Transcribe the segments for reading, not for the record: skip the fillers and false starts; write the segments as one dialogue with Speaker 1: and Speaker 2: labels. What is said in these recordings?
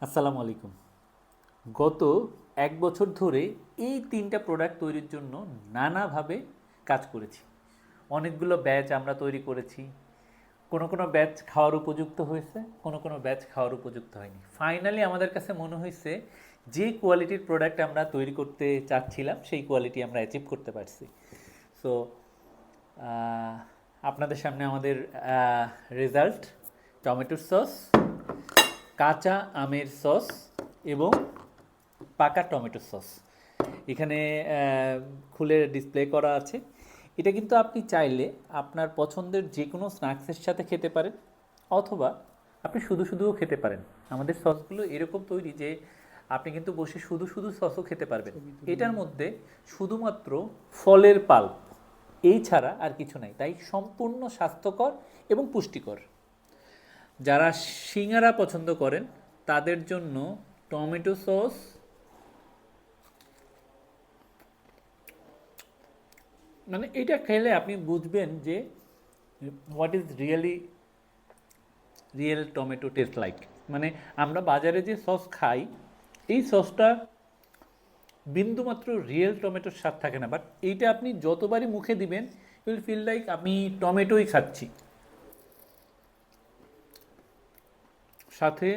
Speaker 1: আসসালামু আলাইকুম। গত 1 বছর ধরে এই 3টা প্রোডাক্ট তৈরির জন্য নানাভাবে কাজ করেছি। অনেকগুলো ব্যাচ আমরা তৈরি করেছি। কোনো কোনো ব্যাচ খাওয়ার উপযুক্ত হয়েছে, কোনো কোনো ব্যাচ খাওয়ার উপযুক্ত হয়নি। ফাইনালি আমাদের কাছে মনে হয়েছে যে কোয়ালিটির প্রোডাক্ট আমরা তৈরি করতে চাচ্ছিলাম সেই কোয়ালিটি আমরা অ্যাচিভ করতে পারছি। সো আপনাদের সামনে আমাদের রেজাল্ট: টমেটোর সস, কাঁচা আমের সস এবং পাকা টমেটো সস। এখানে খুলে ডিসপ্লে করা আছে। এটা কিন্তু আপনি চাইলে আপনার পছন্দের যে কোনো স্ন্যাক্সের সাথে খেতে পারেন, অথবা আপনি শুধু শুধুও খেতে পারেন। আমাদের সসগুলো এরকম তৈরি যে আপনি কিন্তু বসে শুধু শুধু সসও খেতে পারবেন। এটার মধ্যে শুধুমাত্র ফলের পাল্প, এই ছাড়া আর কিছু নাই, তাই সম্পূর্ণ স্বাস্থ্যকর এবং পুষ্টিকর। যারা সিঙ্গারা পছন্দ করেন তাদের জন্য টমেটো সস মানে এটা খেলে আপনি বুঝবেন যে what is real tomato test like. মানে আমরা বাজারে যে সস খাই, এই সসটা বিন্দুমাত্র রিয়েল টমেটোর স্বাদ থাকে না, বাট এইটা আপনি যতবারই মুখে দিবেন ইউল ফিল লাইক আমি টমেটোই খাচ্ছি। সাথে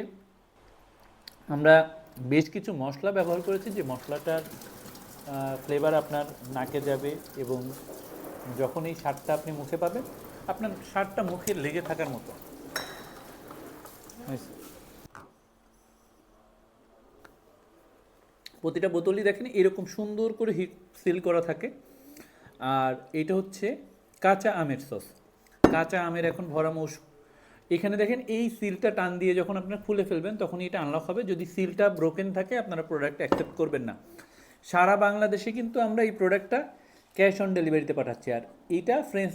Speaker 1: আমরা বেশ কিছু মশলা ব্যবহার করেছি, যে মশলাটার ফ্লেভার আপনার নাকে যাবে এবং যখন এই স্বাদটা আপনি মুখে পাবেন, আপনার স্বাদটা মুখে লেগে থাকার মতো। প্রতিটা বোতলই দেখেন এরকম সুন্দর করে সিল করা থাকে। আর এটা হচ্ছে কাঁচা আমের সস। কাঁচা আমের এখন ভরা মৌসুম। এখানে দেখেন এই সিলটা টান দিয়ে যখন আপনারা খুলে ফেলবেন তখন এটা আনলক হবে। যদি সিলটা ব্রোকেন থাকে আপনারা প্রোডাক্ট অ্যাকসেপ্ট করবেন না। সারা বাংলাদেশে কিন্তু আমরা এই প্রোডাক্টটা ক্যাশ অন ডেলিভারিতে পাঠাচ্ছি। আর এটা ফ্রেঞ্চ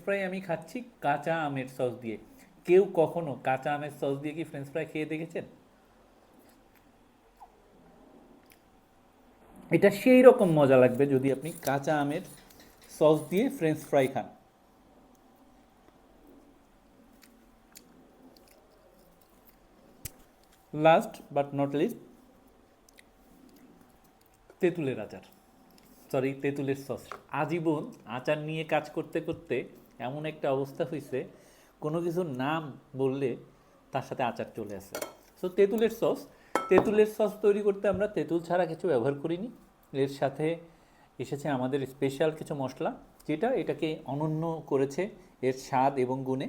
Speaker 1: ফ্রাই আমি খাচ্ছি কাঁচা আমের সস দিয়ে। কেউ কখনো কাঁচা আমের সস দিয়ে কি ফ্রেঞ্চ ফ্রাই খেয়ে দেখেছেন? এটা সেই রকম মজা লাগবে যদি আপনি কাঁচা আমের সস দিয়ে French fry Khan. Last but not list, তেঁতুলের আচার, সরি তেঁতুলের সস। আজীবন আচার নিয়ে কাজ করতে করতে এমন একটা অবস্থা হয়েছে, কোনো কিছুর নাম বললে তার সাথে আচার চলে আসে। সো তেঁতুলের সস তৈরি করতে আমরা তেঁতুল ছাড়া কিছু ব্যবহার করিনি। এর সাথে এসেছে আমাদের স্পেশাল কিছু মশলা, যেটা এটাকে অনন্য করেছে এর স্বাদ এবং গুণে।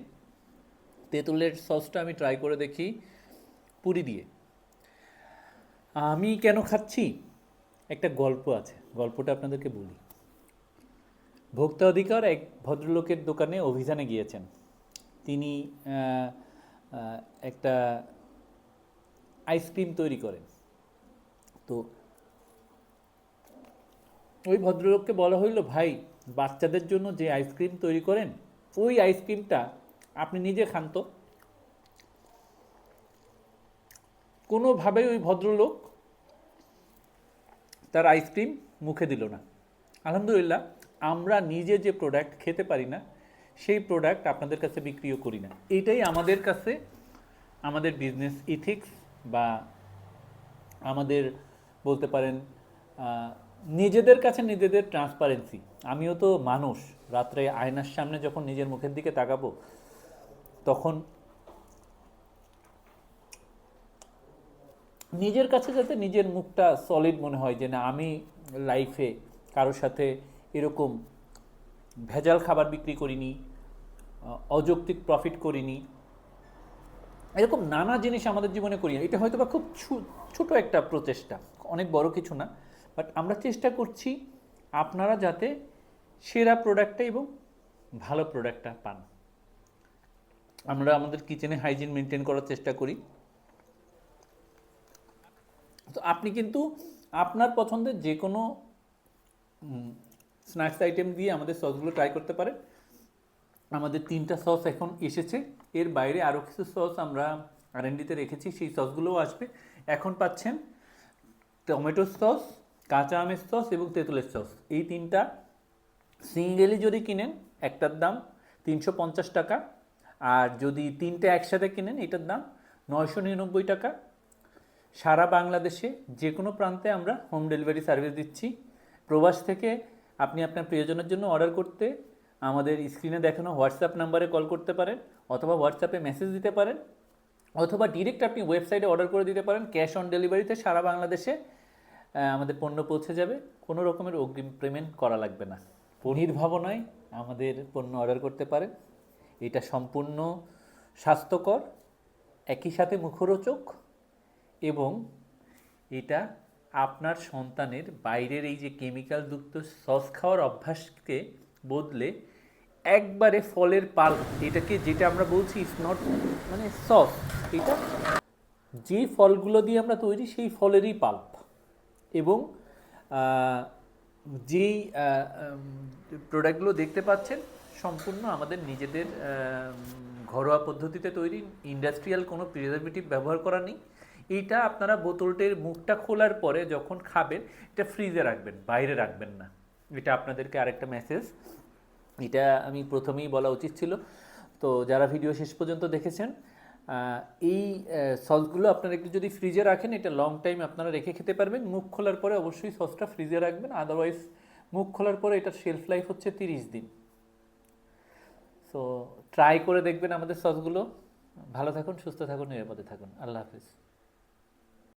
Speaker 1: তেঁতুলের সসটা আমি ট্রাই করে দেখি পুরি দিয়ে। আমি কেন খাচ্ছি, একটা গল্প আছে, গল্পটা আপনাদেরকে বলি। ভোক্তা অধিকার এক ভদ্রলোকের দোকানে অভিযানে গিয়েছেন। তিনি একটা আইসক্রিম তৈরি করেন। তো ওই ভদ্রলোককে বলা হইল, ভাই বাচ্চাদের জন্য যে আইসক্রিম তৈরি করেন ওই আইসক্রিমটা আপনি নিজে খান তো। কোনোভাবেই ওই ভদ্রলোক তার আইসক্রিম মুখে দিল না। আলহামদুলিল্লাহ, আমরা নিজে যে প্রোডাক্ট খেতে পারি না সেই প্রোডাক্ট আপনাদের কাছে বিক্রিও করি না। এটাই আমাদের কাছে আমাদের বিজনেস ইথিক্স, বা আমাদের বলতে পারেন নিজেদের কাছে নিজেদের ট্রান্সপারেন্সি। আমিও তো মানুষ, রাত্রে আয়নার সামনে যখন নিজের মুখের দিকে তাকাবো তখন নিজের কাছে যাতে নিজের মুখটা সলিড মনে হয়, যে না আমি লাইফে কারোর সাথে এরকম ভেজাল খাবার বিক্রি করিনি, অযৌক্তিক প্রফিট করিনি, এরকম নানা জিনিস আমাদের জীবনে করি। এটা হয়তো বা খুব ছোট একটা প্রচেষ্টা, অনেক বড় কিছু না, বাট আমরা চেষ্টা করছি আপনারা যাতে সেরা প্রোডাক্টটা এবং ভালো প্রোডাক্টটা পান। আমরা আমাদের কিচেনে হাইজিন মেনটেন করার চেষ্টা করি। তো আপনি কিন্তু আপনার পছন্দের যে কোনো স্ন্যাক্স আইটেম দিয়ে আমাদের সসগুলো ট্রাই করতে পারেন। আমাদের 3টা সস এখন এসেছে, এর বাইরে আরও কিছু সস আমরা R&Dতে রেখেছি, সেই সসগুলোও আসবে। এখন পাচ্ছেন টমেটো সস, কাঁচা আমের সস এবং তেঁতুলের সস। এই 3টা সিঙ্গেলি যদি কিনেন একটার দাম 350 টাকা, আর যদি 3টে একসাথে কিনেন এটার দাম 999 টাকা। সারা বাংলাদেশে যে কোনো প্রান্তে আমরা হোম ডেলিভারি সার্ভিস দিচ্ছি। প্রবাস থেকে আপনি আপনার প্রিয়জনের জন্য অর্ডার করতে আমাদের স্ক্রিনে দেখানো হোয়াটসঅ্যাপ নাম্বারে কল করতে পারেন, অথবা হোয়াটসঅ্যাপে মেসেজ দিতে পারেন, অথবা ডিরেক্ট আপনি ওয়েবসাইটে অর্ডার করে দিতে পারেন। ক্যাশ অন ডেলিভারিতে সারা বাংলাদেশে আমাদের পণ্য পৌঁছে যাবে, কোনো রকমের অগ্রিম পেমেন্ট করা লাগবে না। নির্ভাবনায় আমাদের পণ্য অর্ডার করতে পারেন। এটা সম্পূর্ণ স্বাস্থ্যকর, একই সাথে মুখরোচক, এবং এটা আপনার সন্তানের বাইরের এই যে কেমিক্যালযুক্ত সস খাওয়ার অভ্যাসকে বদলে একবারে ফলের পাল্প, এটাকে যেটা আমরা বলছি ইটস নট মানে সস, এটা যে ফলগুলো দিয়ে আমরা তৈরি সেই ফলেরই পাল্প, এবং যেই প্রোডাক্টগুলো দেখতে পাচ্ছেন সম্পূর্ণ আমাদের নিজেদের ঘরোয়া পদ্ধতিতে তৈরি, ইন্ডাস্ট্রিয়াল কোনো প্রিজারভেটিভ ব্যবহার করা নেই। এইটা আপনারা বোতলটির মুখটা খোলার পরে যখন খাবেন এটা ফ্রিজে রাখবেন, বাইরে রাখবেন না। এটা আপনাদেরকে আরেকটা মেসেজ, এটা আমি প্রথমেই বলা উচিত ছিল। তো যারা ভিডিও শেষ পর্যন্ত দেখেছেন, এই সসগুলো আপনারা একটু যদি ফ্রিজে রাখেন এটা লং টাইম আপনারা রেখে খেতে পারবেন। মুখ খোলার পরে অবশ্যই সসটা ফ্রিজে রাখবেন, আদারওয়াইজ মুখ খোলার পরে এটার শেলফ লাইফ হচ্ছে 30 দিন। সো ট্রাই করে দেখবেন আমাদের সসগুলো। ভালো থাকুন, সুস্থ থাকুন, নিরাপদে থাকুন। আল্লাহ হাফিজ।